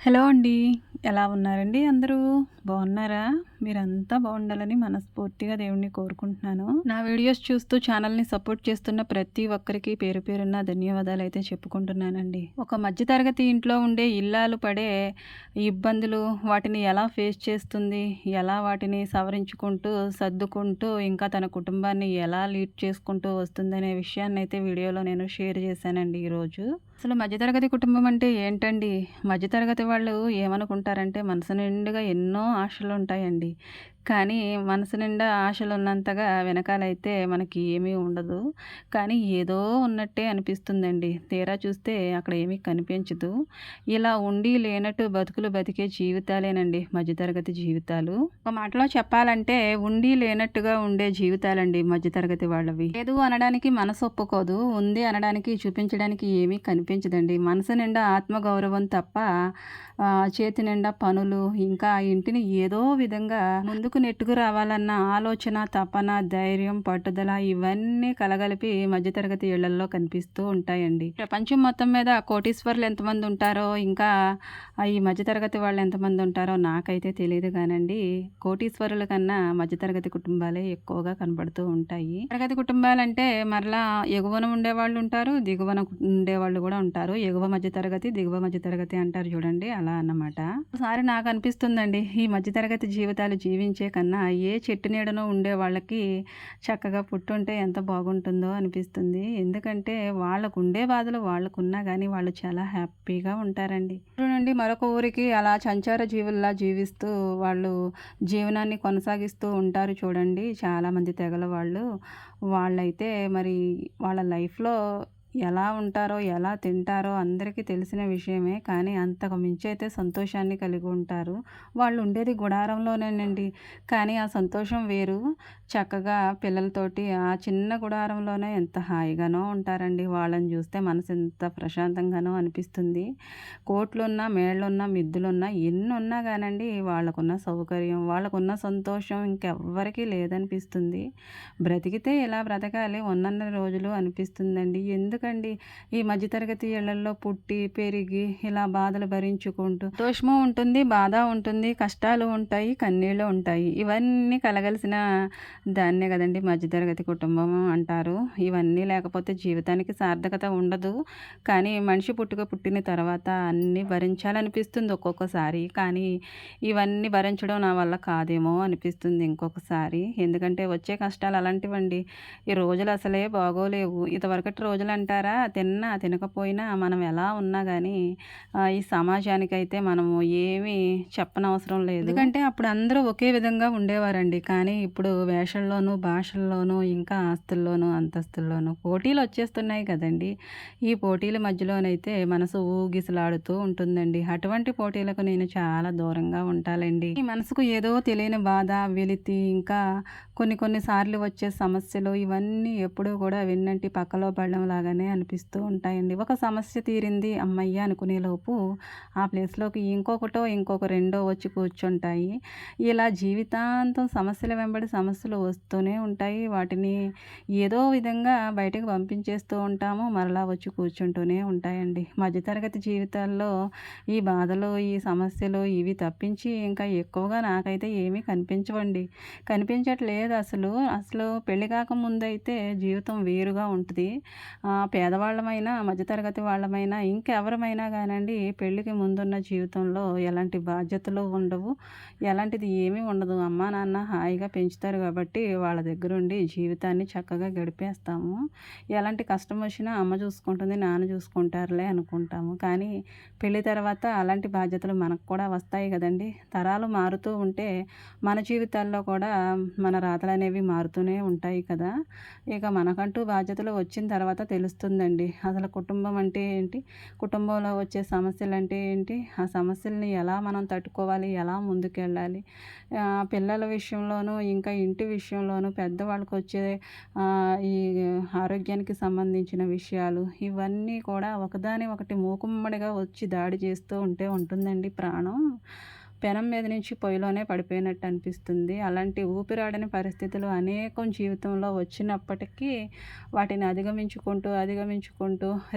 Hello అండి. ఎలా ఉన్నారండి అందరూ? బాగున్నారా? మీరంతా బాగుండాలని మనస్ఫూర్తిగా దేవుడిని కోరుకుంటున్నాను. నా వీడియోస్ చూస్తూ ఛానల్‌ని సపోర్ట్ చేస్తున్న ప్రతి ఒక్కరికి పేరు పేరున ధన్యవాదాలైతే చెప్పుకుంటున్నానండి. ఒక మధ్య తరగతి ఇంట్లో ఉండే ఇల్లాలు పడే ఇబ్బందులు, వాటిని ఎలా ఫేస్ చేస్తుంది, ఎలా వాటిని సవరించుకుంటూ, సర్దుకుంటూ, ఇంకా తన కుటుంబాన్ని ఎలా లీడ్ చేసుకుంటూ వస్తుందనే విషయాన్నైతే వీడియోలో నేను షేర్ చేశానండి ఈరోజు. అసలు మధ్యతరగతి కుటుంబం అంటే ఏంటండి? మధ్యతరగతి వాళ్ళు ఏమనుకుంటారంటే మనసు నిండుగా ఎన్నో ఆశలుంటాయండి. కానీ మనసు నిండా ఆశలున్నంతగా వెనకాలైతే మనకి ఏమీ ఉండదు. కానీ ఏదో ఉన్నట్టే అనిపిస్తుందండి. తీరా చూస్తే అక్కడ ఏమీ కనిపించదు. ఇలా ఉండి లేనట్టు బతుకులు బతికే జీవితాలేనండి మధ్యతరగతి జీవితాలు. ఒక మాటలో చెప్పాలంటే ఉండి లేనట్టుగా ఉండే జీవితాలండి మధ్యతరగతి వాళ్ళవి. లేదు అనడానికి మనసు ఒప్పుకోదు. ఉంది అనడానికి చూపించడానికి ఏమీ కనిపించదండి. మనసు నిండా ఆత్మగౌరవం తప్ప చేతి నిండా పనులు, ఇంకా ఆ ఇంటిని ఏదో విధంగా ముందుకు నెట్టుకు రావాలన్న ఆలోచన, తపన, ధైర్యం, పట్టుదల ఇవన్నీ కలగలిపి మధ్యతరగతి ఇళ్లల్లో కనిపిస్తూ ఉంటాయండి. ప్రపంచం మొత్తం మీద కోటీశ్వరులు ఎంతమంది ఉంటారో, ఇంకా ఈ మధ్యతరగతి వాళ్ళు ఎంతమంది ఉంటారో నాకైతే తెలియదు కానండి. కోటీశ్వరుల కన్నా మధ్యతరగతి కుటుంబాలే ఎక్కువగా కనబడుతూ ఉంటాయి. తరగతి కుటుంబాలంటే మరలా ఎగువన ఉండేవాళ్ళు ఉంటారు, దిగువన ఉండేవాళ్ళు కూడా ఉంటారు. ఎగువ మధ్య తరగతి, దిగువ మధ్య తరగతి అంటారు చూడండి, అలా అన్నమాట. ఒకసారి నాకు అనిపిస్తుందండి, ఈ మధ్యతరగతి జీవితాలు జీవించే కన్నా ఏ చెట్టు నీడనో ఉండే వాళ్ళకి చక్కగా పుట్టుంటే ఎంత బాగుంటుందో అనిపిస్తుంది. ఎందుకంటే వాళ్ళకు ఉండే బాధలు వాళ్ళకున్నా కానీ వాళ్ళు చాలా హ్యాపీగా ఉంటారండి. ఊరు నుండి మరొక ఊరికి అలా సంచార జీవుల్లా జీవిస్తూ వాళ్ళు జీవనాన్ని కొనసాగిస్తూ ఉంటారు చూడండి చాలామంది తెగల వాళ్ళు. వాళ్ళైతే మరి వాళ్ళ లైఫ్‌లో ఎలా ఉంటారో, ఎలా తింటారో అందరికీ తెలిసిన విషయమే. కానీ అంతకు మించి అయితే సంతోషాన్ని కలిగి ఉంటారు. వాళ్ళు ఉండేది గుడారంలోనేనండి. కానీ ఆ సంతోషం వేరు. చక్కగా పిల్లలతోటి ఆ చిన్న గుడారంలోనే ఎంత హాయిగానో ఉంటారండి. వాళ్ళని చూస్తే మనసు ఎంత ప్రశాంతంగానో అనిపిస్తుంది. కోట్లున్నా, మేళ్ళున్నా, మిద్దులున్నా, ఎన్నున్నా గానండి వాళ్ళకున్న సౌకర్యం, వాళ్ళకున్న సంతోషం ఇంకెవ్వరికీ లేదనిపిస్తుంది. బ్రతికితే ఇలా బ్రతకాలి ఉన్నన్ని రోజులు అనిపిస్తుందండి. ఎందుకండి ఈ మధ్యతరగతి ఇళ్లల్లో పుట్టి, పెరిగి ఇలా బాధలు భరించుకుంటూ సంతోషము ఉంటుంది, బాధ ఉంటుంది, కష్టాలు ఉంటాయి, కన్నీళ్ళు ఉంటాయి. ఇవన్నీ కలగలిసిన దాన్నే కదండీ మధ్యతరగతి కుటుంబం అంటారు. ఇవన్నీ లేకపోతే జీవితానికి సార్థకత ఉండదు. కానీ మనిషి పుట్టిన తర్వాత అన్నీ భరించాలనిపిస్తుంది ఒక్కొక్కసారి. కానీ ఇవన్నీ భరించడం నా వల్ల కాదేమో అనిపిస్తుంది ఇంకొకసారి. ఎందుకంటే వచ్చే కష్టాలు అలాంటివండి. ఈ రోజులు అసలే బాగోలేవు. ఇదివరకటి రోజులంటారా, తిన్నా, తినకపోయినా మనం ఎలా ఉన్నా గానీ ఈ సమాజానికైతే మనము ఏమీ చెప్పనవసరం లేదు. ఎందుకంటే అప్పుడు అందరూ ఒకే విధంగా ఉండేవారండి. కానీ ఇప్పుడు వేషల్లోనూ, భాషల్లోనూ, ఇంకా ఆస్తుల్లోనూ, అంతస్తుల్లోనూ పోటీలొచ్చేస్తున్నాయి కదండీ! ఈ పోటీల మధ్యలోనైతే మనసు ఊగిసలాడుతూ ఉంటుందండి. అటువంటి పోటీలకు నేను చాలా దూరంగా ఉంటాలండి. ఈ మనసుకు ఏదో తెలియని బాధ, వెలితి, ఇంకా కొన్ని కొన్ని సార్లు వచ్చే సమస్యలు ఇవన్నీ ఎప్పుడూ కూడా వెన్నంటి పక్కలో పడడం లాగానే అనిపిస్తూ ఉంటాయండి. ఒక సమస్య తీరింది హమ్మయ్య! అనుకునేలోపు ఆ ప్లేస్‌లోకి ఇంకొక రెండో వచ్చి కూర్చుంటాయి. ఇలా జీవితాంతం సమస్యల వెంబడి సమస్యలు వస్తూనే ఉంటాయి. వాటిని ఏదో విధంగా బయటకు పంపించేస్తూ ఉంటాము. మరలా వచ్చి కూర్చుంటూనే ఉంటాయండి. మధ్యతరగతి జీవితాల్లో ఈ బాధలు, ఈ సమస్యలు ఇవి తప్పించి ఇంకా ఎక్కువగా నాకైతే ఏమీ కనిపించవండి. కనిపించట్లేదు అసలు. అసలు పెళ్లి కాకముందయితే జీవితం వేరుగా ఉంటది. పేదవాళ్ళమైనా, మధ్యతరగతి వాళ్ళమైనా, ఇంకెవరమైనా గానండి పెళ్ళికి ముందున్న జీవితంలో ఎలాంటి బాధ్యతలు ఉండవు. ఎలాంటిది ఏమీ ఉండదు. అమ్మా, నాన్న హాయిగా పెంచుతారు కాబట్టి వాళ్ళ దగ్గరుండి జీవితాన్ని చక్కగా గడిపేస్తాము. ఎలాంటి కష్టం వచ్చినా అమ్మ చూసుకుంటుంది, నాన్న చూసుకుంటారులే అనుకుంటాము. కానీ పెళ్లి తర్వాత అలాంటి బాధ్యతలు మనకు కూడా వస్తాయి కదండీ! తరాలు మారుతూ ఉంటే మన జీవితాల్లో కూడా మన రాతలనేవి మారుతూనే ఉంటాయి కదా! ఇక మనకంటూ బాధ్యతలు వచ్చిన తర్వాత తెలుస్తుందండి. అసలు కుటుంబం అంటే ఏంటి? కుటుంబంలో వచ్చే సమస్యలంటే ఏంటి? ఆ సమస్యల్ని ఎలా మనం తట్టుకోవాలి? ఎలా ముందుకెళ్ళాలి? పిల్లల విషయంలోనూ, ఇంకా ఇంటి విషయంలోనూ పెద్దవాళ్ళకొచ్చే ఈ ఆరోగ్యానికి సంబంధించిన విషయాలు ఇవన్నీ కూడా ఒకదాని ఒకటి మూకుమ్మడిగా వచ్చి దాడి చేస్తూ ఉంటుందండి ప్రాణం. పెనం మీద నుంచి పొయ్యిలోనే పడిపోయినట్టు అనిపిస్తుంది. అలాంటి ఊపిరాడని పరిస్థితులు అనేకం జీవితంలో వచ్చినప్పటికీ వాటిని అధిగమించుకుంటూ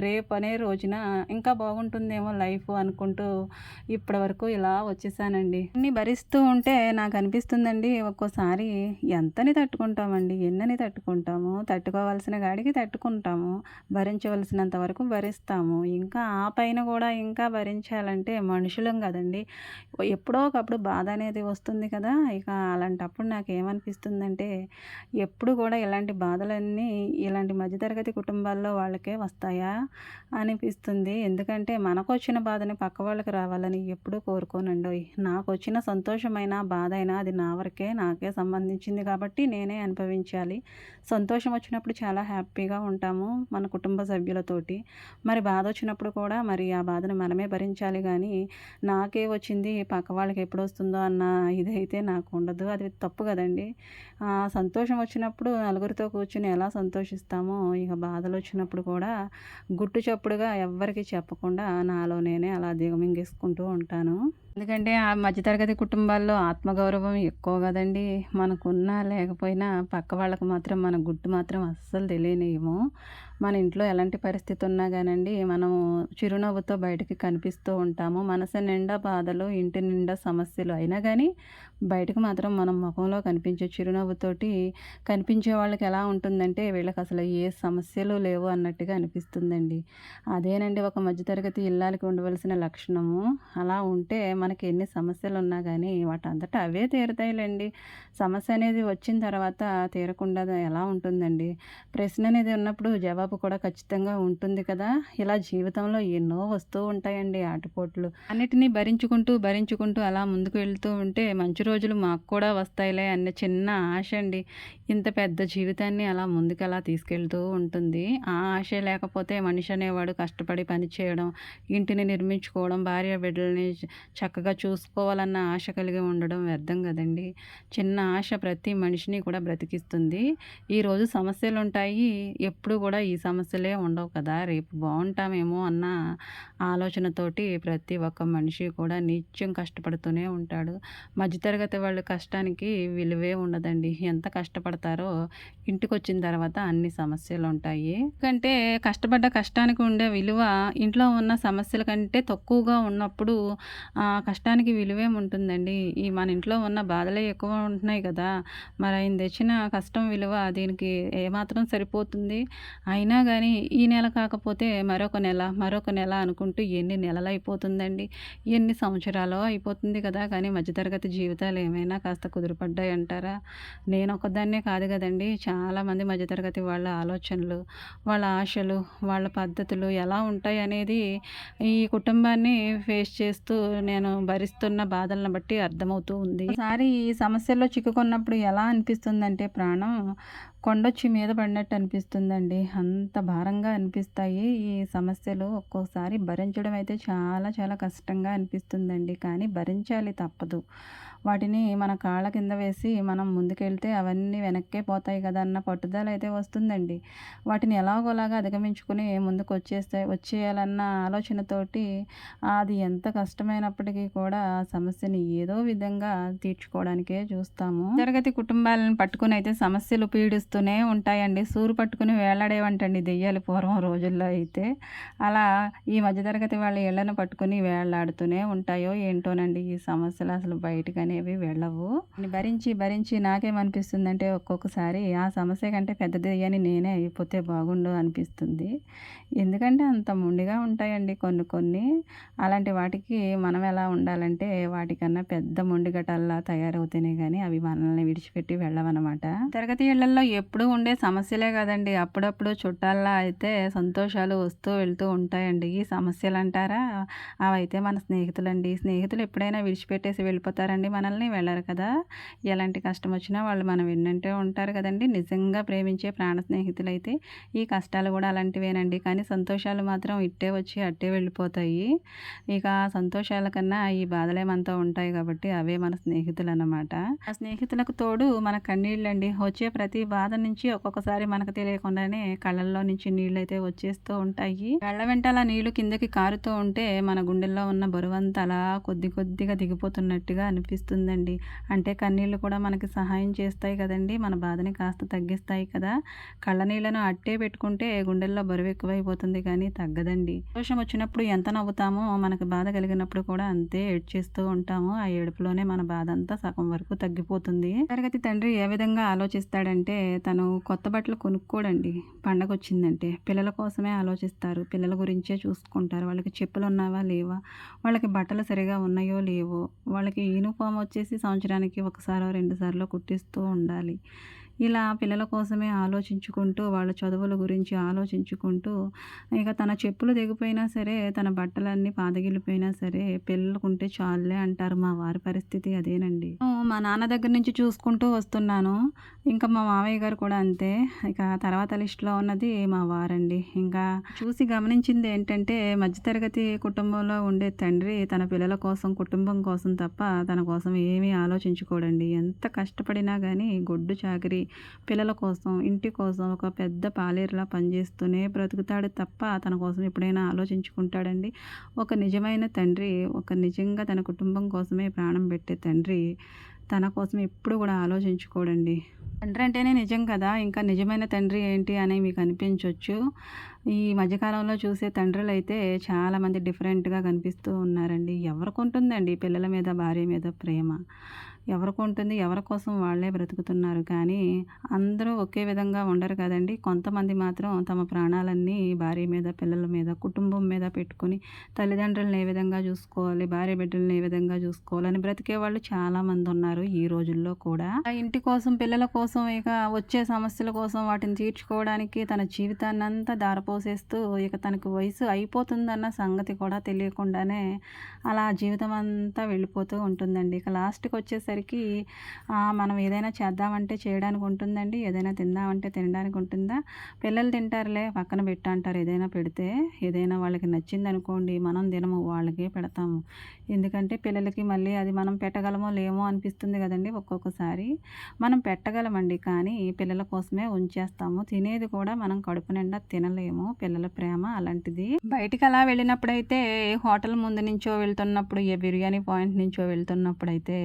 రేపు అనే రోజున ఇంకా బాగుంటుందేమో లైఫ్ అనుకుంటూ ఇప్పటి వరకు ఇలా వచ్చేసానండి. అన్ని భరిస్తూ ఉంటే నాకు అనిపిస్తుందండి, ఒక్కోసారి ఎంతని తట్టుకుంటామండి, ఎన్నని తట్టుకుంటాము, తట్టుకోవాల్సిన గాడికి తట్టుకుంటాము, భరించవలసినంత వరకు భరిస్తాము. ఇంకా ఆ పైన కూడా ఇంకా భరించాలంటే మనుషులం కదండి. ఎప్పుడో ఒకప్పుడు బాధ అనేది వస్తుంది కదా. ఇక అలాంటప్పుడు నాకేమనిపిస్తుందంటే, ఎప్పుడు కూడా ఇలాంటి బాధలన్నీ ఇలాంటి మధ్యతరగతి కుటుంబాల్లో వాళ్ళకే వస్తాయా అనిపిస్తుంది. ఎందుకంటే మనకొచ్చిన బాధని పక్క వాళ్ళకి రావాలని ఎప్పుడూ కోరుకోనండోయ్. నాకొచ్చిన సంతోషమైన బాధ అయినా అది నా వరకే, నాకే సంబంధించింది కాబట్టి నేనే అనుభవించాలి. సంతోషం వచ్చినప్పుడు చాలా హ్యాపీగా ఉంటాము మన కుటుంబ సభ్యులతోటి. మరి బాధ వచ్చినప్పుడు కూడా మరి ఆ బాధను మనమే భరించాలి కానీ, నాకే వచ్చింది పక్క వాళ్ళకి ఎప్పుడొస్తుందో అన్న ఇదైతే నాకు ఉండదు. అది తప్పు కదండి. సంతోషం వచ్చినప్పుడు నలుగురితో కూర్చొని ఎలా సంతోషిస్తామో, ఇక బాధలు వచ్చినప్పుడు కూడా గుట్టు చప్పుడుగా ఎవ్వరికీ చెప్పకుండా నాలో నేనే అలా దిగమింగేసుకుంటూ ఉంటాను. ఎందుకంటే ఆ మధ్యతరగతి కుటుంబాల్లో ఆత్మగౌరవం ఎక్కువ కదండి. మనకున్నా లేకపోయినా పక్క వాళ్ళకి మాత్రం మన గుట్టు మాత్రం అస్సలు తెలియనివ్వము. మన ఇంట్లో ఎలాంటి పరిస్థితి ఉన్నా కానండి, మనము చిరునవ్వుతో బయటికి కనిపిస్తూ ఉంటాము. మనసు నిండా బాధలు, ఇంటి నిండా సమస్యలు అయినా కానీ బయటకు మాత్రం మనం ముఖంలో కనిపించే చిరునవ్వుతోటి కనిపించే వాళ్ళకి ఎలా ఉంటుందంటే, వీళ్ళకి అసలు ఏ సమస్యలు లేవు అన్నట్టుగా అనిపిస్తుందండి. అదేనండి ఒక మధ్యతరగతి ఇల్లాలకి ఉండవలసిన లక్షణము. అలా ఉంటే మనకి ఎన్ని సమస్యలు ఉన్నా కానీ వాటంతటా అవే తీరుతాయిలేండి. సమస్య అనేది వచ్చిన తర్వాత తీరకుండా ఎలా ఉంటుందండి. ప్రశ్న అనేది ఉన్నప్పుడు జవాబు కూడా ఖచ్చితంగా ఉంటుంది కదా. ఇలా జీవితంలో ఎన్నో వస్తూ ఉంటాయండి ఆటుపోట్లు. అన్నిటినీ భరించుకుంటూ అలా ముందుకు వెళ్తూ ఉంటే మంచి రోజులు మాకు కూడా వస్తాయిలే అన్న చిన్న ఆశ అండి ఇంత పెద్ద జీవితాన్ని అలా ముందుకు తీసుకెళ్తూ ఉంటుంది. ఆ ఆశ లేకపోతే మనిషి అనేవాడు కష్టపడి పని చేయడం, ఇంటిని నిర్మించుకోవడం, భార్య బిడ్డలని చక్కగా చూసుకోవాలన్న ఆశ కలిగి ఉండడం వ్యర్థం కదండి. చిన్న ఆశ ప్రతి మనిషిని కూడా బ్రతికిస్తుంది. ఈరోజు సమస్యలు ఉంటాయి, ఎప్పుడు కూడా ఈ సమస్యలే ఉండవు కదా. రేపు బాగుంటామేమో అన్న ఆలోచనతోటి ప్రతి ఒక్క మనిషి కూడా నిత్యం కష్టపడుతూనే ఉంటాడు. మధ్యతరగతి వాళ్ళ కష్టానికి విలువే ఉండదండి. ఎంత కష్టపడతారో ఇంటికొచ్చిన తర్వాత అన్ని సమస్యలు ఉంటాయి. ఎందుకంటే కష్టపడ్డ కష్టానికి ఉండే విలువ ఇంట్లో ఉన్న సమస్యల కంటే తక్కువగా ఉన్నప్పుడు ఆ కష్టానికి విలువేముంటుందండి. మన ఇంట్లో ఉన్న బాధలే ఎక్కువ ఉంటున్నాయి కదా. మరి ఆయన తెచ్చిన కష్టం విలువ దీనికి ఏమాత్రం సరిపోతుంది. అయినా కానీ ఈ నెల కాకపోతే మరొక నెల అనుకుంటూ ఎన్ని నెలలు అయిపోతుందండి, ఎన్ని సంవత్సరాలో అయిపోతుంది కదా. కానీ మధ్యతరగతి జీవితాలు ఏమైనా కాస్త కుదిరిపడ్డాయి అంటారా? నేను ఒక్కదాన్నే కాదు కదండి, చాలామంది మధ్యతరగతి వాళ్ళ ఆలోచనలు, వాళ్ళ ఆశలు, వాళ్ళ పద్ధతులు ఎలా ఉంటాయి అనేది ఈ కుటుంబాన్ని ఫేస్ చేస్తూ నేను భరిస్తున్న బాధలను బట్టి అర్థమవుతూ ఉంది. ఒకసారి ఈ సమస్యల్లో చిక్కుకున్నప్పుడు ఎలా అనిపిస్తుందంటే, ప్రాణం కొండొచ్చి మీద పడినట్టు అనిపిస్తుందండి. అంత భారంగా అనిపిస్తాయి ఈ సమస్యలు. ఒక్కోసారి భరించడం అయితే చాలా చాలా కష్టంగా అనిపిస్తుందండి. కానీ భరించాలి, తప్పదు. వాటిని మన కాళ్ళ కింద వేసి మనం ముందుకెళ్తే అవన్నీ వెనక్కే పోతాయి కదా అన్న పట్టుదల అయితే వస్తుందండి. వాటిని ఎలాగోలాగా అధిగమించుకుని ముందుకు వచ్చేయాలన్న ఆలోచనతోటి అది ఎంత కష్టమైనప్పటికీ కూడా ఆ సమస్యని ఏదో విధంగా తీర్చుకోవడానికే చూస్తాము. తరగతి కుటుంబాలను పట్టుకుని అయితే సమస్యలు పీడిస్తూనే ఉంటాయండి. సూరు పట్టుకుని వేలాడేవంటండి దెయ్యాలు పూర్వం రోజుల్లో అయితే. అలా ఈ మధ్యతరగతి వాళ్ళ ఇళ్లను పట్టుకుని వేలాడుతూనే ఉంటాయో ఏంటోనండి ఈ సమస్యలు అసలు బయటకు అనేవి వెళ్ళవు. భరించి నాకేమనిపిస్తుందంటే, ఒక్కొక్కసారి ఆ సమస్య కంటే పెద్ద దెయ్యాన్ని నేనే అయిపోతే బాగుండు అనిపిస్తుంది. ఎందుకంటే అంత మొండిగా ఉంటాయండి కొన్ని. అలాంటి వాటికి మనం ఎలా ఉండాలంటే, వాటికన్నా పెద్ద మొండిగటల్లా తయారవుతేనే కానీ అవి మనల్ని విడిచిపెట్టి వెళ్ళవన్నమాట. తరగతి ఇళ్లల్లో ఎప్పుడూ ఉండే సమస్యలే కదండి, అప్పుడప్పుడు చుట్టాల్లా అయితే సంతోషాలు వస్తూ వెళ్తూ ఉంటాయండి. ఈ సమస్యలు అంటారా, అవైతే మన స్నేహితులండి. స్నేహితులు ఎప్పుడైనా విడిచిపెట్టేసి వెళ్ళిపోతారండి మనల్ని? వెళ్ళరు కదా. ఎలాంటి కష్టం వచ్చినా వాళ్ళు మనం వెన్నంటే ఉంటారు కదండి. నిజంగా ప్రేమించే ప్రాణ స్నేహితులైతే ఈ కష్టాలు కూడా అలాంటివేనండి. కానీ సంతోషాలు మాత్రం ఇట్టే వచ్చి అట్టే వెళ్ళిపోతాయి. ఇక సంతోషాల కన్నా ఈ బాధలే మనతో ఉంటాయి కాబట్టి అవే మన స్నేహితులు అన్నమాట. ఆ స్నేహితులకు తోడు మన కన్నీళ్ళండి. వచ్చే ప్రతి బాధ బాధ నుంచి ఒక్కొక్కసారి మనకు తెలియకుండానే కళ్ళల్లో నుంచి నీళ్ళైతే వచ్చేస్తూ ఉంటాయి. కళ్ళ వెంట అలా నీళ్లు కిందకి కారుతూ ఉంటే మన గుండెల్లో ఉన్న బరువంతా అలా కొద్ది కొద్దిగా దిగిపోతున్నట్టుగా అనిపిస్తుందండి. అంటే కన్నీళ్ళు కూడా మనకి సహాయం చేస్తాయి కదండి, మన బాధని కాస్త తగ్గిస్తాయి కదా. కళ్ళ నీళ్ళను అట్టే పెట్టుకుంటే గుండెల్లో బరువు ఎక్కువైపోతుంది కానీ తగ్గదండి. సంతోషం వచ్చినప్పుడు ఎంత నవ్వుతామో మనకు బాధ కలిగినప్పుడు కూడా అంతే ఏడ్చేస్తూ ఉంటాము. ఆ ఏడుపులోనే మన బాధ అంతా సగం వరకు తగ్గిపోతుంది. తరగతి తండ్రి ఏ విధంగా ఆలోచిస్తాడంటే, తను కొత్త బట్టలు కొనుక్కోడండి. పండగ వచ్చిందంటే పిల్లల కోసమే ఆలోచిస్తారు. పిల్లల గురించే చూసుకుంటారు. వాళ్ళకి చెప్పులు ఉన్నావా లేవా, వాళ్ళకి బట్టలు సరిగా ఉన్నాయో లేవో, వాళ్ళకి యూనిఫామ్ వచ్చేసి సంవత్సరానికి ఒకసారో రెండు సార్లు కుట్టిస్తూ ఉండాలి. ఇలా పిల్లల కోసమే ఆలోచించుకుంటూ వాళ్ళ చదువుల గురించి ఆలోచించుకుంటూ ఇక తన చెప్పులు తెగిపోయినా సరే, తన బట్టలన్నీ పాతగిలిపోయినా సరే పిల్లలకుంటే చాలులే అంటారు. మా వారి పరిస్థితి అదేనండి. మా నాన్న దగ్గర నుంచి చూసుకుంటూ వస్తున్నాను. ఇంకా మా మామయ్య గారు కూడా అంతే. ఇక తర్వాత లిస్టులో ఉన్నది మా వారండి. ఇంకా చూసి గమనించింది ఏంటంటే, మధ్యతరగతి కుటుంబంలో ఉండే తండ్రి తన పిల్లల కోసం, కుటుంబం కోసం తప్ప తన కోసం ఏమీ ఆలోచించుకోడండి. ఎంత కష్టపడినా కానీ గొడ్డు చాకిరీ పిల్లల కోసం, ఇంటి కోసం ఒక పెద్ద పాలేరులా పనిచేస్తూనే బ్రతుకుతాడు తప్ప తన కోసం ఎప్పుడైనా ఆలోచించుకుంటాడండి. ఒక నిజమైన తండ్రి, ఒక నిజంగా తన కుటుంబం కోసమే ప్రాణం పెట్టే తండ్రి తన కోసం ఎప్పుడు కూడా ఆలోచించుకోడండి. తండ్రి అంటేనే నిజం కదా, ఇంకా నిజమైన తండ్రి ఏంటి అని మీకు అనిపించవచ్చు. ఈ మధ్యకాలంలో చూసే తండ్రులైతే చాలామంది డిఫరెంట్గా కనిపిస్తూ ఉన్నారండి. ఎవరికి ఉంటుందండి పిల్లల మీద, భార్య మీద ప్రేమ? ఎవరికి ఉంటుంది? ఎవరి కోసం వాళ్ళే బ్రతుకుతున్నారు. కానీ అందరూ ఒకే విధంగా ఉండరు కదండి. కొంతమంది మాత్రం తమ ప్రాణాలన్నీ భార్య మీద, పిల్లల మీద, కుటుంబం మీద పెట్టుకుని తల్లిదండ్రులను ఏ విధంగా చూసుకోవాలి, భార్య బిడ్డలను ఏ విధంగా చూసుకోవాలని బ్రతికే వాళ్ళు చాలామంది ఉన్నారు ఈ రోజుల్లో కూడా. ఆ ఇంటి కోసం, పిల్లల కోసం, ఇక వచ్చే సమస్యల కోసం వాటిని తీర్చుకోవడానికి తన జీవితాన్ని అంతా దారపోసేస్తూ ఇక తనకు వయసు అయిపోతుందన్న సంగతి కూడా తెలియకుండానే అలా జీవితం అంతా వెళ్ళిపోతూ ఉంటుందండి. ఇక లాస్ట్కి వచ్చేసరికి మనం ఏదైనా చేద్దామంటే చేయడానికి ఉంటుందండి, ఏదైనా తిందామంటే తినడానికి ఉంటుందా? పిల్లలు తింటారులే పక్కన పెట్టు అంటారు. ఏదైనా పెడితే, ఏదైనా వాళ్ళకి నచ్చింది అనుకోండి, మనం తినము, వాళ్ళకే పెడతాము. ఎందుకంటే పిల్లలకి మళ్ళీ అది మనం పెట్టగలమో లేమో అనిపిస్తుంది కదండి. ఒక్కొక్కసారి మనం పెట్టగలమండి, కానీ పిల్లల కోసమే ఉంచేస్తాము. తినేది కూడా మనం కడుపు నిండా తినలేము. పిల్లల ప్రేమ అలాంటిది. బయటికి అలా వెళ్ళినప్పుడైతే, హోటల్ ముందు నుంచో వెళ్తున్నప్పుడు, ఏ బిర్యానీ పాయింట్ నుంచో వెళ్తున్నప్పుడు అయితే,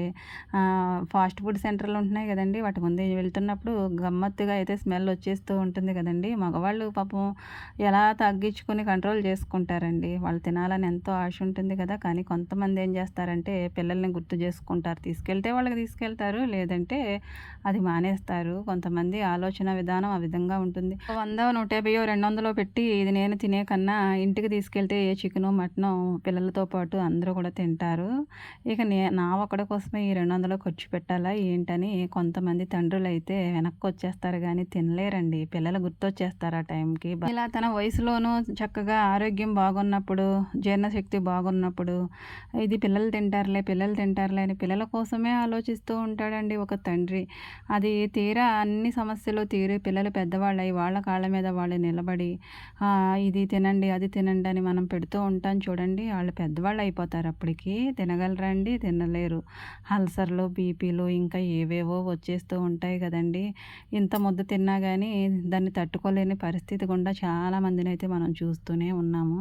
ఫాస్ట్ ఫుడ్ సెంటర్లు ఉంటున్నాయి కదండి, వాటి ముందు వెళ్తున్నప్పుడు గమ్మత్తుగా అయితే స్మెల్ వచ్చేస్తూ ఉంటుంది కదండి. మగవాళ్ళు పాపం ఎలా తగ్గించుకొని కంట్రోల్ చేసుకుంటారండి. వాళ్ళు తినాలని ఎంతో ఆశ ఉంటుంది కదా. కానీ కొంతమంది ఏం చేస్తారంటే పిల్లల్ని గుర్తు చేసుకుంటారు. తీసుకెళ్తే వాళ్ళకి తీసుకెళ్తారు, లేదంటే అది మానేస్తారు. కొంతమంది ఆలోచన విధానం ఆ విధంగా ఉంటుంది. 100, 150, 200 పెట్టి ఇది నేను తినే కన్నా ఇంటికి తీసుకెళ్తే ఏ చికెను, మటను పిల్లలతో పాటు అందరూ కూడా తింటారు. ఇక నా ఒక్కడి కోసమే ఈ 200 ఖర్చు పెట్టాలా ఏంటని కొంతమంది తండ్రులైతే వెనక్కి వచ్చేస్తారు కానీ తినలేరండి. పిల్లలు గుర్తొచ్చేస్తారు ఆ టైంకి. ఇలా తన వయసులోనూ చక్కగా ఆరోగ్యం బాగున్నప్పుడు, జీర్ణశక్తి బాగున్నప్పుడు, ఇది పిల్లలు తింటారులే అని పిల్లల కోసమే ఆలోచిస్తూ ఉంటాడండి ఒక తండ్రి. అది తీరా అన్ని సమస్యలు తీరి పిల్లలు పెద్దవాళ్ళయి వాళ్ళ కాళ్ళ మీద వాళ్ళు నిలబడి ఇది తినండి, అది తినండి అని మనం పెడుతూ ఉంటాం చూడండి. వాళ్ళు పెద్దవాళ్ళు అయిపోతారు అప్పటికి. తినగలరండి? తినలేరు. అల్సర్లు, బీపీలు ఇంకా ఏవేవో వచ్చేస్తూ ఉంటాయి కదండి. ఇంత ముద్ద తిన్నా కానీ దాన్ని తట్టుకోలేని పరిస్థితి గుండా చాలామందినైతే మనం చూస్తూనే ఉన్నాము.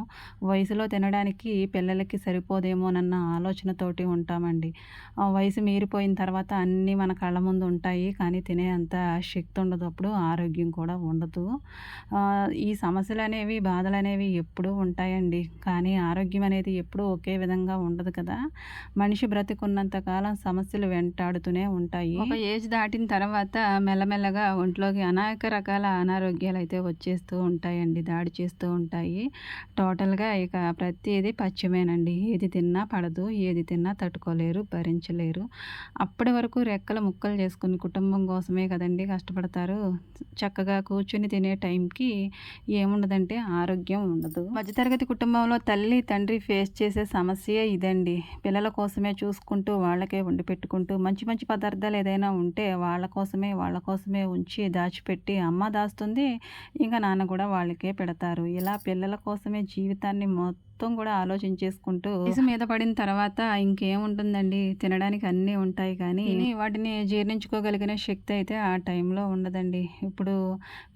వయసులో తినడానికి పిల్లలకి సరిపోదేమోనన్న ఆలోచనతోటి ఉంటామండి. వయసు మీరిపోయిన తర్వాత అన్నీ మన కళ్ళ ముందు ఉంటాయి, కానీ తినే అంత శక్తి ఉండదు, అప్పుడు ఆరోగ్యం కూడా ఉండదు. ఈ సమస్యలు అనేవి, బాధలు అనేవి ఎప్పుడూ ఉంటాయండి, కానీ ఆరోగ్యం అనేది ఎప్పుడూ ఒకే విధంగా ఉండదు కదా. మనిషి బ్రతికున్నంత కాలం సమస్యలు వెంటాడుతూనే ఉంటాయి. ఒక ఏజ్ దాటిన తర్వాత మెల్లమెల్లగా ఒంట్లోకి అనేక రకాల అనారోగ్యాలు అయితే వచ్చేస్తూ ఉంటాయండి, దాడి చేస్తూ ఉంటాయి. టోటల్గా ఇక ప్రతిదీ పచ్చిమేనండి. ఏది తిన్నా పడదు, ఏది తిన్నా తట్టుకోలేరు, భరించలేరు. అప్పటి వరకు రెక్కలు ముక్కలు చేసుకుని కుటుంబం కోసమే కదండి కష్టపడతారు. చక్కగా కూర్చుని తినే టైంకి ఏముండదంటే ఆరోగ్యం ఉండదు. మధ్యతరగతి కుటుంబంలో తల్లి, తండ్రి ఫేస్ చేసే సమస్య ఇదండి. పిల్లల కోసమే చూసుకుంటూ, వాళ్ళకే వండి పెట్టుకుంటూ, మంచి మంచి పదార్థాలు ఏదైనా ఉంటే వాళ్ళ కోసమే ఉంచి దాచిపెట్టి, అమ్మ దాస్తుంది, ఇంకా నాన్న కూడా వాళ్ళకే పెడతారు. ఇలా పిల్లల కోసమే జీవితాన్ని మొత్తం మొత్తం కూడా ఆలోచించేసుకుంటూ వయసు మీద పడిన తర్వాత ఇంకేముంటుందండి, తినడానికి అన్నీ ఉంటాయి కానీ వాటిని జీర్ణించుకోగలిగిన శక్తి అయితే ఆ టైంలో ఉండదండి. ఇప్పుడు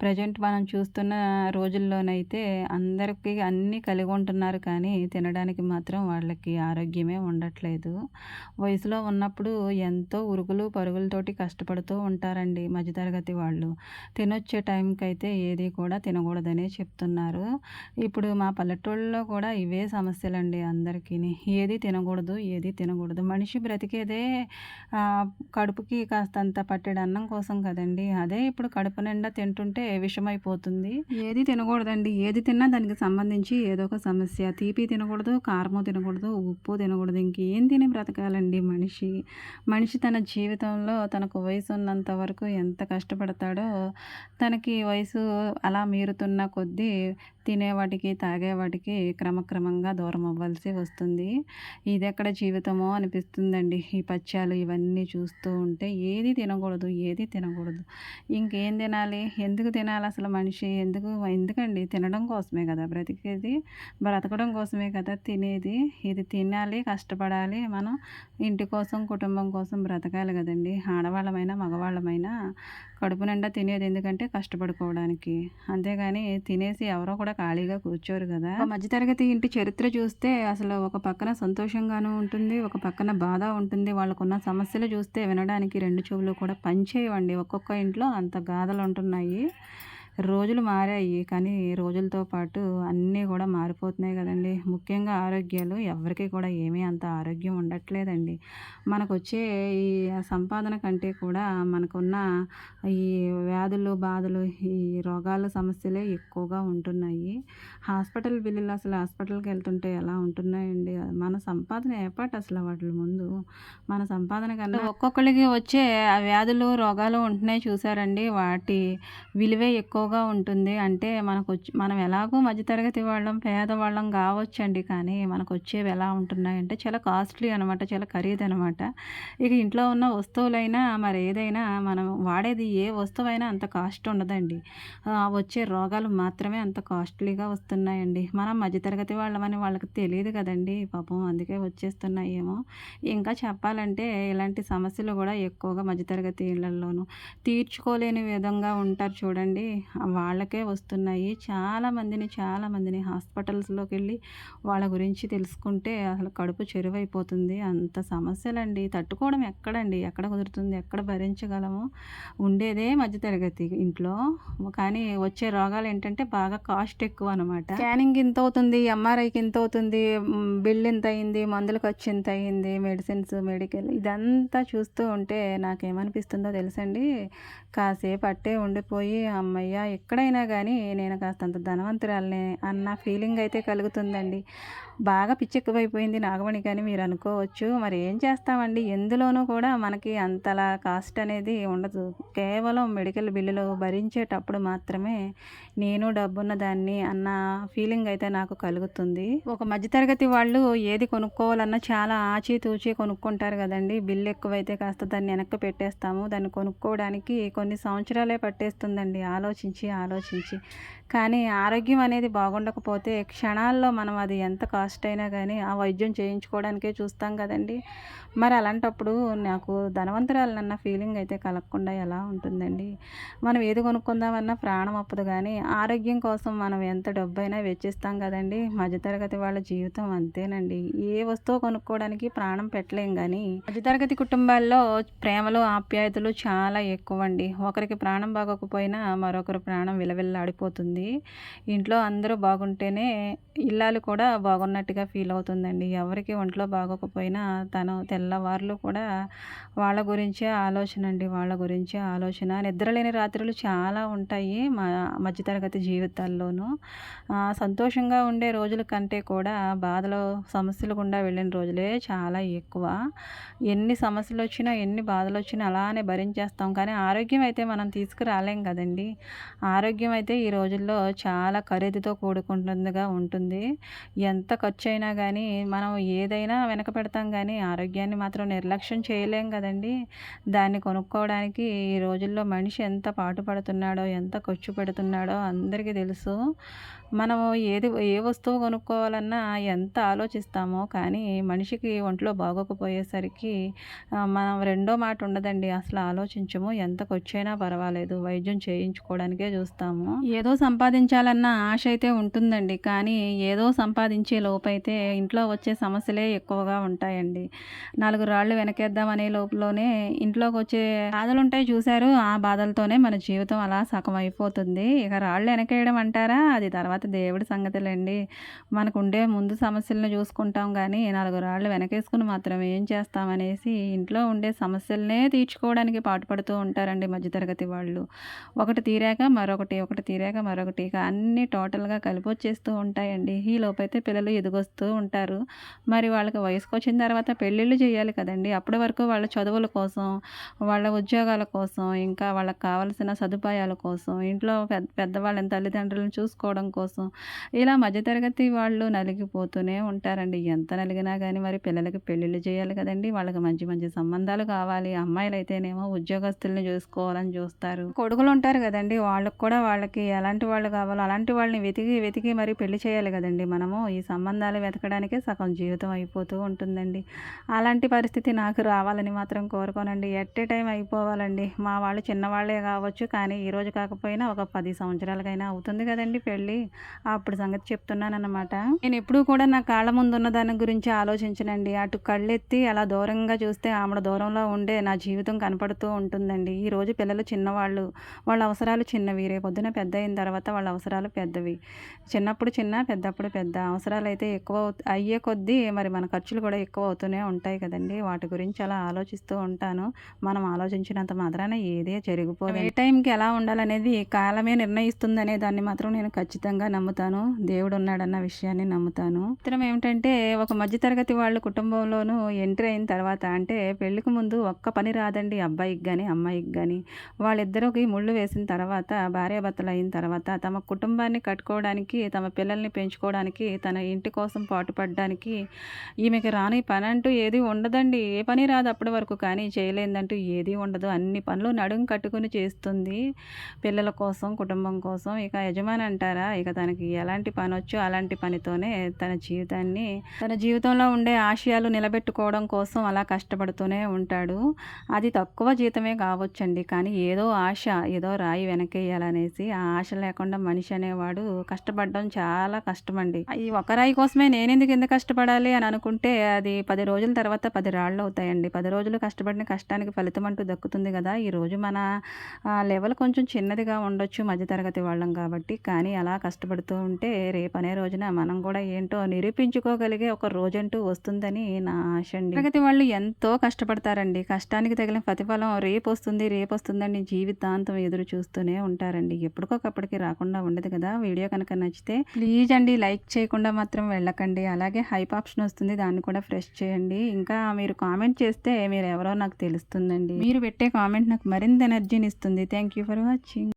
ప్రజెంట్ మనం చూస్తున్న రోజుల్లోనైతే అందరికీ అన్నీ కలిగి ఉంటున్నారు కానీ తినడానికి మాత్రం వాళ్ళకి ఆరోగ్యమే ఉండట్లేదు. వయసులో ఉన్నప్పుడు ఎంతో ఉరుకులు పరుగులతోటి కష్టపడుతూ ఉంటారండి మధ్యతరగతి వాళ్ళు. తినొచ్చే టైంకైతే ఏది కూడా తినకూడదనే చెప్తున్నారు. ఇప్పుడు మా పల్లెటూళ్ళలో కూడా ఇవే సమస్యలండి అందరికీని. ఏది తినకూడదు, ఏది తినకూడదు. మనిషి బ్రతికేదే కడుపుకి కాస్తంత పట్టెడు అన్నం కోసం కదండీ! అదే ఇప్పుడు కడుపు నిండా తింటుంటే విషమైపోతుంది. ఏది తినకూడదండి. ఏది తిన్నా దానికి సంబంధించి ఏదో ఒక సమస్య. తీపి తినకూడదు, కారము తినకూడదు, ఉప్పు తినకూడదు. ఇంకేం తిని బ్రతకాలండి మనిషి. మనిషి తన జీవితంలో తనకు వయసు ఉన్నంత వరకు ఎంత కష్టపడతాడో, తనకి వయసు అలా మీరుతున్న కొద్దీ తినేవాటికి, తాగేవాటికి క్రమక్రమంగా దూరం అవ్వాల్సి వస్తుంది. ఇదెక్కడ జీవితమో అనిపిస్తుందండి. ఈ పచ్యాలు ఇవన్నీ చూస్తూ ఉంటే ఏది తినకూడదు, ఏది తినకూడదు. ఇంకేం తినాలి? ఎందుకు తినాలి అసలు మనిషి? ఎందుకండి? తినడం కోసమే కదా బ్రతికేది. బ్రతకడం కోసమే కదా తినేది. ఇది తినాలి, కష్టపడాలి. మనం ఇంటి కోసం, కుటుంబం కోసం బ్రతకాలి కదండీ! ఆడవాళ్ళమైనా, మగవాళ్ళమైనా కడుపు నిండా తినేది ఎందుకంటే కష్టపడుకోవడానికి. అంతేగాని తినేసి ఎవరో కూడా ఖాళీగా కూర్చోరు కదా! ఒక మధ్యతరగతి ఇంటి చరిత్ర చూస్తే అసలు ఒక పక్కన సంతోషంగాను ఉంటుంది, ఒక పక్కన బాధ ఉంటుంది. వాళ్ళకున్న సమస్యలు చూస్తే వినడానికి 2 చెవులు కూడా పనిచేయవండి. ఒక్కొక్క ఇంట్లో అంత గాథలుంటున్నాయి. రోజులు మారాయి. కానీ రోజులతో పాటు అన్నీ కూడా మారిపోతున్నాయి కదండీ! ముఖ్యంగా ఆరోగ్యాలు ఎవరికీ కూడా ఏమీ అంత ఆరోగ్యం ఉండట్లేదండి. మనకొచ్చే ఈ సంపాదన కంటే కూడా మనకున్న ఈ వ్యాధులు, బాధలు, ఈ రోగాల సమస్యలే ఎక్కువగా ఉంటున్నాయి. హాస్పిటల్ బిల్లులు అసలు హాస్పిటల్‌కెళ్తుంటే ఎలా ఉంటున్నాయండి. మన సంపాదన అసలు వాటిలి ముందు. మన సంపాదన కన్నా ఒక్కొక్కళ్ళకి వచ్చే ఆ వ్యాధులు, రోగాలు ఉంటున్నాయి చూసారండి. వాటి విలువే ఎక్కువగా ఉంటుంది. అంటే మనం ఎలాగో మధ్యతరగతి వాళ్ళం, పేదవాళ్ళం కావచ్చండి. కానీ మనకొచ్చేవి ఎలా ఉంటున్నాయంటే చాలా కాస్ట్‌లీ అనమాట. చాలా ఖరీదనమాట. ఇక ఇంట్లో ఉన్న వస్తువులైనా మరేదైనా మనం వాడేది ఏ వస్తువైనా అంత కాస్ట్ ఉండదండి. వచ్చే రోగాలు మాత్రమే అంత కాస్ట్‌లీగా వస్తున్నాయండి. మనం మధ్యతరగతి వాళ్ళమని వాళ్ళకి తెలీదు కదండీ పాపం. అందుకే వచ్చేస్తున్నాయేమో. ఇంకా చెప్పాలంటే ఇలాంటి సమస్యలు కూడా ఎక్కువగా మధ్యతరగతి ఇళ్లల్లోనూ తీర్చుకోలేని విధంగా ఉంటారు చూడండి. వాళ్ళకే వస్తున్నాయి. చాలామందిని హాస్పిటల్స్‌లోకెళ్ళి వాళ్ళ గురించి తెలుసుకుంటే అసలు కడుపు చెరువైపోతుంది. అంత సమస్యలండి. తట్టుకోవడం ఎక్కడండి? ఎక్కడ కుదురుతుంది? ఎక్కడ భరించగలము? ఉండేదే మధ్యతరగతి ఇంట్లో. కానీ వచ్చే రోగాలేంటంటే బాగా కాస్ట్ ఎక్కువనమాట. స్కానింగ్‌కి ఇంతవుతుంది, ఎంఆర్ఐకి ఇంతవుతుంది, బిల్ ఇంతయింది, మందుల ఖర్చు ఇంతయింది, మెడిసిన్స్, మెడికల్ ఇదంతా చూస్తూ ఉంటే నాకేమనిపిస్తుందో తెలుసండి? కాసేపు అట్టే ఉండిపోయి హమ్మయ్య! ఎక్కడైనా గానీ నేను కాస్తంత ధనవంతురాలినే అన్న ఫీలింగ్ అయితే కలుగుతుందండి. బాగా పిచ్చెక్కువైపోయింది నాగమణికి అని మీరు అనుకోవచ్చు. మరి ఏం చేస్తామండి? ఎందులోనూ కూడా మనకి అంతలా కాస్ట్ అనేది ఉండదు. కేవలం మెడికల్ బిల్లులు భరించేటప్పుడు మాత్రమే నేను డబ్బున్న దాన్ని అన్న ఫీలింగ్ అయితే నాకు కలుగుతుంది. ఒక మధ్యతరగతి వాళ్ళు ఏది కొనుక్కోవాలన్నా చాలా ఆచితూచి కొనుక్కుంటారు కదండీ! బిల్లు ఎక్కువైతే కాస్త దాన్ని వెనక్కి పెట్టేస్తాము. దాన్ని కొనుక్కోవడానికి కొన్ని సంవత్సరాలే పట్టేస్తుందండి ఆలోచించి. కానీ ఆరోగ్యం అనేది బాగుండకపోతే క్షణాల్లో మనం అది ఎంత కాస్ట్ అయినా కానీ ఆ వైద్యం చేయించుకోవడానికే చూస్తాం కదండీ! మరి అలాంటప్పుడు నాకు ధనవంతురాలినన్న ఫీలింగ్ అయితే కలగకుండా ఎలా ఉంటుందండి? మనం ఏది కొనుక్కుందామన్నా ప్రాణం అప్పదు కానీ ఆరోగ్యం కోసం మనం ఎంత డబ్బైనా వెచ్చిస్తాం కదండీ! మధ్యతరగతి వాళ్ళ జీవితం అంతేనండి. ఏ వస్తువు కొనుక్కోవడానికి ప్రాణం పెట్టలేం గానీ మధ్యతరగతి కుటుంబాల్లో ప్రేమలు, ఆప్యాయతలు చాలా ఎక్కువండి. ఒకరికి ప్రాణం బాగోకపోయినా మరొకరు ప్రాణం విలవిల్లాడిపోతుంది. ఇంట్లో అందరూ బాగుంటేనే ఇల్లాలు కూడా బాగున్నట్టుగా ఫీల్ అవుతుందండి. ఎవరికి ఒంట్లో బాగోకపోయినా తెల్లవార్లు కూడా వాళ్ళ గురించే ఆలోచన. నిద్రలేని రాత్రులు చాలా ఉంటాయి మధ్యతరగతి జీవితాల్లోనూ. సంతోషంగా ఉండే రోజుల కంటే కూడా బాధలు, సమస్యలు గుండా వెళ్ళిన రోజులే చాలా ఎక్కువ. ఎన్ని సమస్యలొచ్చినా, ఎన్ని బాధలొచ్చినా అలానే భరించేస్తాం. కానీ ఆరోగ్యం అయితే మనం తీసుకురాలేం కదండీ! ఆరోగ్యం అయితే ఈ రోజుల్లో చాలా ఖరీదుతో కూడుకుంటుందిగా ఉంటుంది. ఎంత ఖర్చయినా గానీ మనం ఏదైనా వెనక పెడతాం గానీ ఆరోగ్యాన్ని మాత్రం నిర్లక్ష్యం చేయలేం కదండీ! దాన్ని కొనుక్కోవడానికి ఈ రోజుల్లో మనిషి ఎంత పాటుపడుతున్నాడో, ఎంత ఖర్చు పెడుతున్నాడో అందరికీ తెలుసు. మనము ఏ వస్తువు కొనుక్కోవాలన్నా ఎంత ఆలోచిస్తామో కానీ మనిషికి ఒంట్లో బాగోకపోయేసరికి మనం రెండో మాట ఉండదండి. అసలు ఆలోచించము. ఎంత ఖర్చయినా పర్వాలేదు వైద్యం చేయించుకోవడానికే చూస్తాము. ఏదో సంపాదించాలన్న ఆశ అయితే ఉంటుందండి. కానీ ఏదో సంపాదించే లోపైతే ఇంట్లో వచ్చే సమస్యలే ఎక్కువగా ఉంటాయండి. 4 రాళ్ళు వెనకేద్దామనే లోపులోనే ఇంట్లోకి వచ్చే బాధలుంటాయి చూసారు. ఆ బాధలతోనే మన జీవితం అలా సగం అయిపోతుంది. ఇక రాళ్ళు వెనకేయడం అంటారా? అది తర్వాత దేవుడి సంగతులండి. మనకుండే ముందు సమస్యలను చూసుకుంటాం గానీ 4 రాళ్ళు వెనకేసుకుని మాత్రం ఏం చేస్తామనేసి ఇంట్లో ఉండే సమస్యలనే తీర్చుకోవడానికి పాటుపడుతూ ఉంటారండి మధ్యతరగతి వాళ్ళు. ఒకటి తీరాక మరొకటి, ఒకటి తీరాక మరొకటి, ఇక అన్నీ టోటల్‌గా కలిపొచ్చేస్తూ ఉంటాయండి. ఈ లోపైతే పిల్లలు ఎదిగొస్తూ ఉంటారు. మరి వాళ్ళకి వయసుకొచ్చిన తర్వాత పెళ్ళిళ్ళు చేయాలి కదండీ! అప్పటి వరకు వాళ్ళ చదువుల కోసం, వాళ్ళ ఉద్యోగాల కోసం, ఇంకా వాళ్ళకి కావాల్సిన సదుపాయాల కోసం, ఇంట్లో పెద్దవాళ్ళని తల్లిదండ్రులను చూసుకోవడం కోసం, ఇలా మధ్యతరగతి వాళ్ళు నలిగిపోతూనే ఉంటారండి. ఎంత నలిగినా గానీ మరి పిల్లలకి పెళ్ళిళ్ళు చేయాలి కదండీ! వాళ్ళకి మంచి మంచి సంబంధాలు కావాలి. అమ్మాయిలైతేనేమో ఉద్యోగస్తుల్ని చూసుకోవాలని చూస్తారు. కొడుకులుంటారు గదండీ! వాళ్ళకి కూడా వాళ్ళకి ఎలాంటి వాళ్ళు కావాలో అలాంటి వాళ్ళని వెతికి వెతికి మరి పెళ్లి చేయాలి కదండీ మనము. ఈ సంబంధాలు వెతకడానికే సగం జీవితం అయిపోతూ ఉంటుందండి. అలాంటి పరిస్థితి నాకు రావాలని మాత్రం కోరుకోనండి. At a time అయిపోవాలండి. మా వాళ్ళు చిన్నవాళ్ళే కావచ్చు కానీ ఈరోజు కాకపోయినా ఒక 10 సంవత్సరాలకైనా అవుతుంది కదండీ పెళ్ళి. అప్పుడు సంగతి చెప్తున్నానన్నమాట. నేనెప్పుడూ కూడా నా కాళ్ళ ముందున్న దాని గురించి ఆలోచించనండి. అటు కళ్ళెత్తి అలా దూరంగా చూస్తే ఆమడ దూరంలో ఉండే నా జీవితం కనపడుతూ ఉంటుందండి. ఈరోజు పిల్లలు చిన్నవాళ్ళు. వాళ్ళ అవసరాలు చిన్నవి. రేపొద్దున పెద్దయిన తర్వాత వాళ్ళ అవసరాలు పెద్దవి. చిన్నప్పుడు చిన్న, పెద్దప్పుడు పెద్ద. అవసరాలైతే ఎక్కువ అయ్యే కొద్దీ మరి మన ఖర్చులు కూడా ఎక్కువ అవుతూనే ఉంటాయి కదండీ! వాటి గురించి అలా ఆలోచిస్తూ ఉంటాను. మనం ఆలోచించినంత మాత్రాన ఏదే జరిగిపోదు. ఏ టైంకి ఎలా ఉండాలనేది కాలమే నిర్ణయిస్తుందనే దాన్ని మాత్రం నేను ఖచ్చితంగా నమ్ముతాను. దేవుడున్నాడన్న విషయాన్ని నమ్ముతాను. చిత్రం ఏమిటంటే ఒక మధ్య తరగతి వాళ్ళ కుటుంబంలోనూ ఎంట్రీ అయిన తర్వాత అంటే పెళ్ళికి ముందు ఒక్క పని రాదండి అబ్బాయికి గాని, అమ్మాయికి గాని. వాళ్ళిద్దరికి ముళ్ళు వేసిన తర్వాత భార్యాభర్తలు అయిన తర్వాత తమ కుటుంబాన్ని కట్టుకోవడానికి, తమ పిల్లల్ని పెంచుకోవడానికి, తన ఇంటి కోసం పాటుపడడానికి ఈమెకి రాని పని అంటూ ఏది ఉండదండి. ఏ పని రాదు అప్పటి వరకు. కానీ చేయలేనిదంటూ ఏదీ ఉండదు. అన్ని పనులు నడుం కట్టుకుని చేస్తుంది. పిల్లల కోసం, కుటుంబం కోసం. ఇక యజమాని అంటారా? ఇక తనకి ఎలాంటి పనొచ్చో అలాంటి పనితోనే తన జీవితంలో ఉండే ఆశయాలు నిలబెట్టుకోవడం కోసం అలా కష్టపడుతూనే ఉంటాడు. అది తక్కువ జీతమే కావచ్చండి. కానీ ఏదో ఆశ, ఏదో రాయి వెనకేయాలనేసి ఆ ఆశ లేకుండా మనిషి అనేవాడు కష్టపడడం చాలా కష్టమండి. ఈ ఒక రాయి కోసమే నేనెందుకు ఇంత కష్టపడాలి అని అనుకుంటే అది 10 రోజుల తర్వాత 10 రాళ్ళవుతాయండి. 10 రోజులు కష్టపడిన కష్టానికి ఫలితం అంటూ దక్కుతుంది గదా! ఈరోజు మన లెవెల్ కొంచెం చిన్నదిగా ఉండొచ్చు మధ్యతరగతి వాళ్ళం కాబట్టి. కానీ అలా కష్టపడుతూ ఉంటే రేపనే రోజున మనం కూడా ఏంటో నిరూపించుకోగలిగే ఒక రోజంటూ వస్తుందని నా ఆశ అండి. తరగతి వాళ్ళు ఎంతో కష్టపడతారండి. కష్టానికి తగిలిన ప్రతిఫలం రేపొస్తుంది, రేపొస్తుందని జీవితాంతం ఎదురు చూస్తూనే ఉంటారండి. ఎప్పటికొకప్పటికి రాకుండా ఉండదు కదా! వీడియో కనుక నచ్చితే ప్లీజ్ అండి లైక్ చేయకుండా మాత్రం వెళ్ళకండి. అలాగే హైప్ ఆప్షన్ వస్తుంది. దాన్ని కూడా ప్రెస్ చేయండి. ఇంకా మీరు కామెంట్ చేస్తే మీరెవరో నాకు తెలుస్తుందండి. మీరు పెట్టే కామెంట్ నాకు మరింత ఎనర్జీని ఇస్తుంది. Thank you for watching.